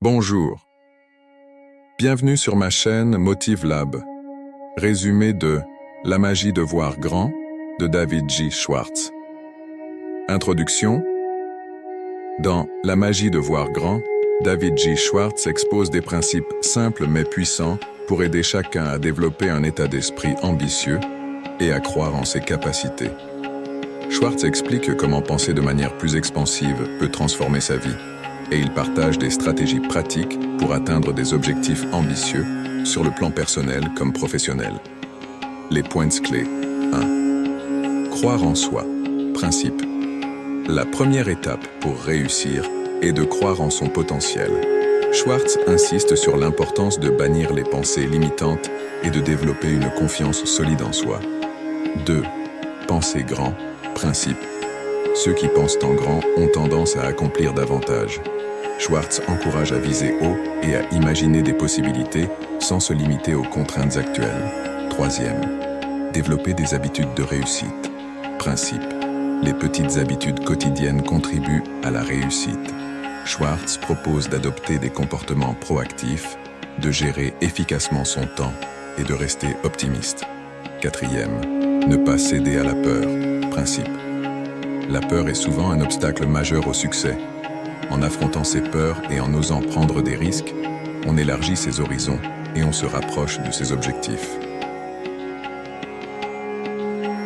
Bonjour. Bienvenue sur ma chaîne Motive Lab. Résumé de La magie de voir grand de David J. Schwartz. Introduction. Dans La magie de voir grand, David J. Schwartz expose des principes simples mais puissants pour aider chacun à développer un état d'esprit ambitieux et à croire en ses capacités. Schwartz explique comment penser de manière plus expansive peut transformer sa vie, et il partage des stratégies pratiques pour atteindre des objectifs ambitieux sur le plan personnel comme professionnel. Les points clés. 1. Croire en soi. Principe. La première étape pour réussir est de croire en son potentiel. Schwartz insiste sur l'importance de bannir les pensées limitantes et de développer une confiance solide en soi. 2. Penser grand. Principe. Ceux qui pensent en grand ont tendance à accomplir davantage. Schwartz encourage à viser haut et à imaginer des possibilités sans se limiter aux contraintes actuelles. 3. Développer des habitudes de réussite. Principe. Les petites habitudes quotidiennes contribuent à la réussite. Schwartz propose d'adopter des comportements proactifs, de gérer efficacement son temps et de rester optimiste. 4. Ne pas céder à la peur. Principe. La peur est souvent un obstacle majeur au succès. En affrontant ses peurs et en osant prendre des risques, on élargit ses horizons et on se rapproche de ses objectifs.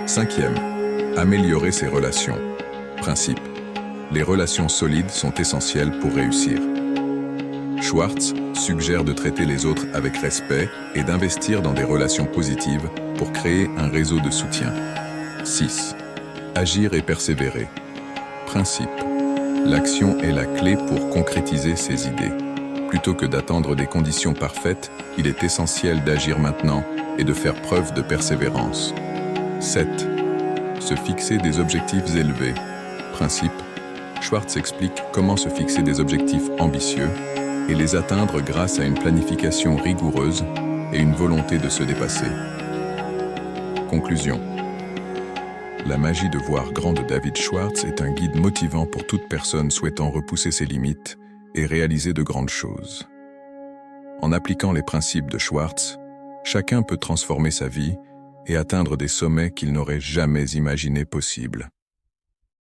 5. Améliorer ses relations. Principe. Les relations solides sont essentielles pour réussir. Schwartz suggère de traiter les autres avec respect et d'investir dans des relations positives pour créer un réseau de soutien. 6. Agir et persévérer. Principe. L'action est la clé pour concrétiser ses idées. Plutôt que d'attendre des conditions parfaites, il est essentiel d'agir maintenant et de faire preuve de persévérance. 7. Se fixer des objectifs élevés. Principe. Schwartz explique comment se fixer des objectifs ambitieux et les atteindre grâce à une planification rigoureuse et une volonté de se dépasser. Conclusion. La magie de voir grand de David Schwartz est un guide motivant pour toute personne souhaitant repousser ses limites et réaliser de grandes choses. En appliquant les principes de Schwartz, chacun peut transformer sa vie et atteindre des sommets qu'il n'aurait jamais imaginés possibles.